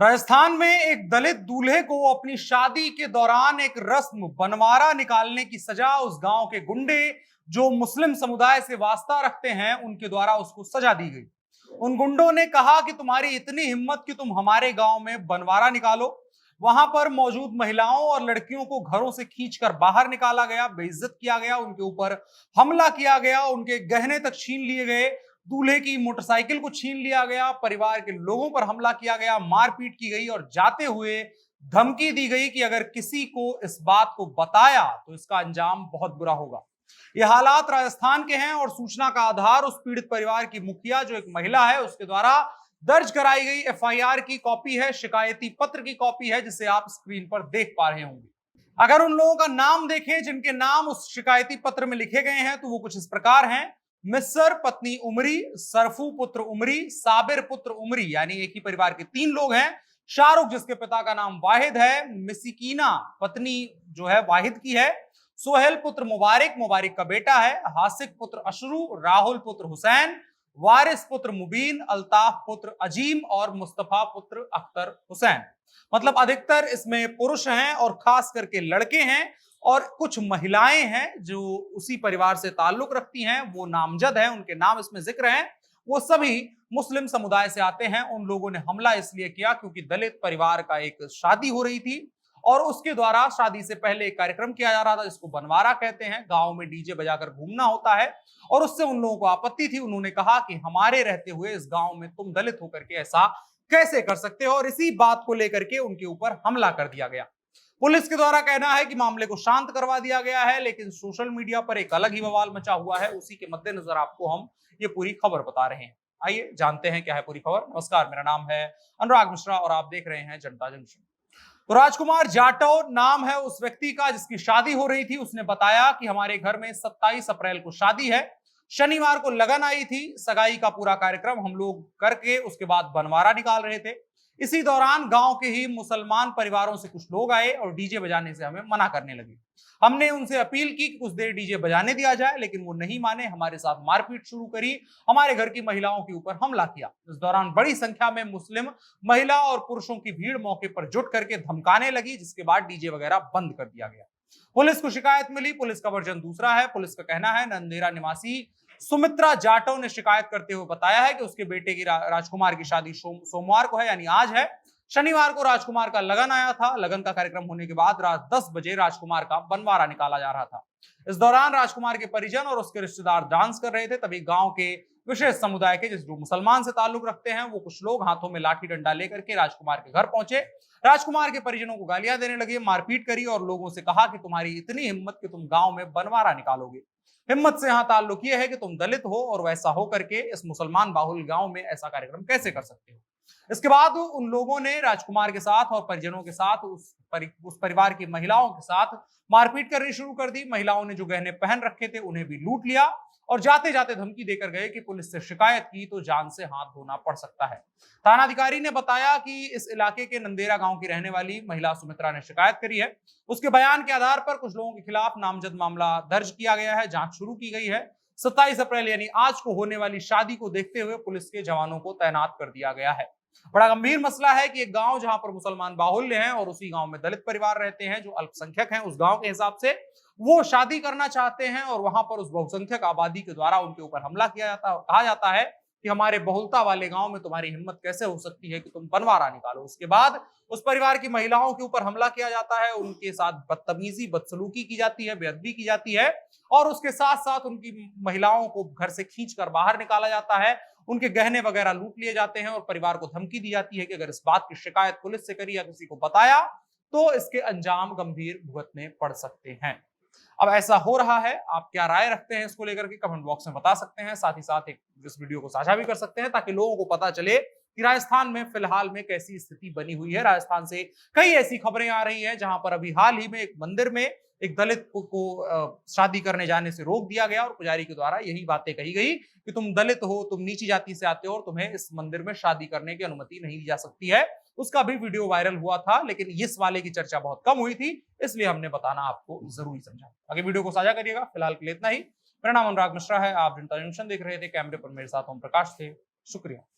राजस्थान में एक दलित दूल्हे को अपनी शादी के दौरान एक रस्म बनवारा निकालने की सजा उस गांव के गुंडे जो मुस्लिम समुदाय से वास्ता रखते हैं उनके द्वारा उसको सजा दी गई। उन गुंडों ने कहा कि तुम्हारी इतनी हिम्मत कि तुम हमारे गांव में बनवारा निकालो। वहां पर मौजूद महिलाओं और लड़कियों को घरों से खींचकर बाहर निकाला गया, बेइज्जत किया गया, उनके ऊपर हमला किया गया, उनके गहने तक छीन लिए गए, दूल्हे की मोटरसाइकिल को छीन लिया गया, परिवार के लोगों पर हमला किया गया, मारपीट की गई और जाते हुए धमकी दी गई कि अगर किसी को इस बात को बताया तो इसका अंजाम बहुत बुरा होगा। ये हालात राजस्थान के हैं और सूचना का आधार उस पीड़ित परिवार की मुखिया जो एक महिला है उसके द्वारा दर्ज कराई गई एफआईआर की कॉपी है, शिकायती पत्र की कॉपी है, जिसे आप स्क्रीन पर देख पा रहे होंगे। अगर उन लोगों का नाम देखें जिनके नाम उस शिकायती पत्र में लिखे गए हैं तो वो कुछ इस प्रकार हैं। मिस्र पत्नी उमरी, सरफू पुत्र उमरी, साबिर पुत्र उमरी, यानी एक ही परिवार के 3 लोग हैं। शाहरुख जिसके पिता का नाम वाहिद है, मिसिकीना पत्नी जो है वाहिद की है, सोहेल पुत्र मुबारक, मुबारक का बेटा है, हासिक पुत्र अशरू, राहुल पुत्र हुसैन, वारिस पुत्र मुबीन, अल्ताफ पुत्र अजीम और मुस्तफा पुत्र अख्तर हुसैन। मतलब अधिकतर इसमें पुरुष हैं और खास करके लड़के हैं और कुछ महिलाएं हैं जो उसी परिवार से ताल्लुक रखती हैं, वो नामजद हैं, उनके नाम इसमें जिक्र हैं। वो सभी मुस्लिम समुदाय से आते हैं। उन लोगों ने हमला इसलिए किया क्योंकि दलित परिवार का एक शादी हो रही थी और उसके द्वारा शादी से पहले एक कार्यक्रम किया जा रहा था जिसको बनवारा कहते हैं। गांव में डीजे बजाकर घूमना होता है और उससे उन लोगों को आपत्ति थी। उन्होंने कहा कि हमारे रहते हुए इस गांव में तुम दलित होकर के ऐसा कैसे कर सकते हो, और इसी बात को लेकर के उनके ऊपर हमला कर दिया गया। पुलिस के द्वारा कहना है कि मामले को शांत करवा दिया गया है, लेकिन सोशल मीडिया पर एक अलग ही बवाल मचा हुआ है। उसी के मद्देनजर आपको हम ये पूरी खबर बता रहे हैं। आइए जानते हैं क्या है पूरी खबर। नमस्कार, मेरा नाम है अनुराग मिश्रा और आप देख रहे हैं जनता जंक्शन। तो राजकुमार जाटव नाम है उस व्यक्ति का जिसकी शादी हो रही थी। उसने बताया कि हमारे घर में 27 अप्रैल को शादी है, शनिवार को लगन आई थी, सगाई का पूरा कार्यक्रम हम लोग करके उसके बाद बनवारा निकाल रहे थे। इसी दौरान गांव के ही मुसलमान परिवारों से कुछ लोग आए और डीजे बजाने से हमें मना करने लगे। हमने उनसे अपील की कि कुछ देर डीजे बजाने दिया जाए, लेकिन वो नहीं माने, हमारे साथ मारपीट शुरू करी, हमारे घर की महिलाओं के ऊपर हमला किया। इस दौरान बड़ी संख्या में मुस्लिम महिला और पुरुषों की भीड़ मौके पर जुट करके धमकाने लगी, जिसके बाद डीजे वगैरह बंद कर दिया गया। पुलिस को शिकायत मिली। पुलिस का वर्जन दूसरा है। पुलिस का कहना है नंदेरा निवासी सुमित्रा जाटव ने शिकायत करते हुए बताया है कि उसके बेटे की राजकुमार की शादी सोमवार को है, यानी आज है। शनिवार को राजकुमार का लगन आया था। लगन का कार्यक्रम होने के बाद रात 10 बजे राजकुमार का बनवारा निकाला जा रहा था। इस दौरान राजकुमार के परिजन और उसके रिश्तेदार डांस कर रहे थे। तभी गांव के विशेष समुदाय के जो मुसलमान से ताल्लुक रखते हैं वो कुछ लोग हाथों में लाठी डंडा लेकर के राजकुमार के घर पहुंचे। राजकुमार के परिजनों को गालियां देने लगे, मारपीट करी और लोगों से कहा कि तुम्हारी इतनी हिम्मत कि तुम गांव में बनवारा निकालोगे। हिम्मत से यहां ताल्लुक यह है कि तुम दलित हो और वैसा हो करके इस मुसलमान बाहुल गांव में ऐसा कार्यक्रम कैसे कर सकते हो। इसके बाद उन लोगों ने राजकुमार के साथ और परिजनों के साथ उस परिवार की महिलाओं के साथ मारपीट करनी शुरू कर दी। महिलाओं ने जो गहने पहन रखे थे उन्हें भी लूट लिया और जाते जाते धमकी देकर गए कि पुलिस से शिकायत की तो जान से हाथ धोना पड़ सकता है। थानाधिकारी ने बताया कि इस इलाके के नंदेरा गांव की रहने वाली महिला सुमित्रा ने शिकायत करी है। उसके बयान के आधार पर कुछ लोगों के खिलाफ नामजद मामला दर्ज किया गया है, जांच शुरू की गई है। 27 अप्रैल यानी आज को होने वाली शादी को देखते हुए पुलिस के जवानों को तैनात कर दिया गया है। बड़ा गंभीर मसला है कि एक गांव जहां पर मुसलमान बाहुल्य हैं और उसी गांव में दलित परिवार रहते हैं जो अल्पसंख्यक हैं, उस गांव के हिसाब से वो शादी करना चाहते हैं और वहां पर उस बहुसंख्यक आबादी के द्वारा उनके ऊपर हमला किया जाता है और कहा जाता है कि हमारे बहुलता वाले गांव में तुम्हारी हिम्मत कैसे हो सकती है कि तुम बनवारा निकालो। उसके बाद उस परिवार की महिलाओं के ऊपर हमला किया जाता है, उनके साथ बदतमीजी बदसलूकी की जाती है, बेअदबी की जाती है और उसके साथ साथ उनकी महिलाओं को घर से खींचकर बाहर निकाला जाता है, उनके गहने वगैरह लूट लिए जाते हैं और परिवार को धमकी दी जाती है कि अगर इस बात की शिकायत पुलिस से करी या किसी को बताया तो इसके अंजाम गंभीर भुगतने पड़ सकते हैं। अब ऐसा हो रहा है, आप क्या राय रखते हैं इसको लेकर के कमेंट बॉक्स में बता सकते हैं। साथ ही साथ एक इस वीडियो को साझा भी कर सकते हैं ताकि लोगों को पता चले कि राजस्थान में फिलहाल में कैसी स्थिति बनी हुई है। राजस्थान से कई ऐसी खबरें आ रही हैं जहां पर अभी हाल ही में एक मंदिर में एक दलित को शादी करने जाने से रोक दिया गया और पुजारी के द्वारा यही बातें कही गई कि तुम दलित हो, तुम नीची जाति से आते हो और तुम्हें इस मंदिर में शादी करने की अनुमति नहीं दी जा सकती है। उसका भी वीडियो वायरल हुआ था, लेकिन इस वाले की चर्चा बहुत कम हुई थी, इसलिए हमने बताना आपको जरूरी समझा। आगे वीडियो को साझा करिएगा। फिलहाल के लिए इतना ही। मेरा नाम अनुराग मिश्रा है, आप जनता जंक्शन देख रहे थे। कैमरे पर मेरे साथ ओम प्रकाश थे। शुक्रिया।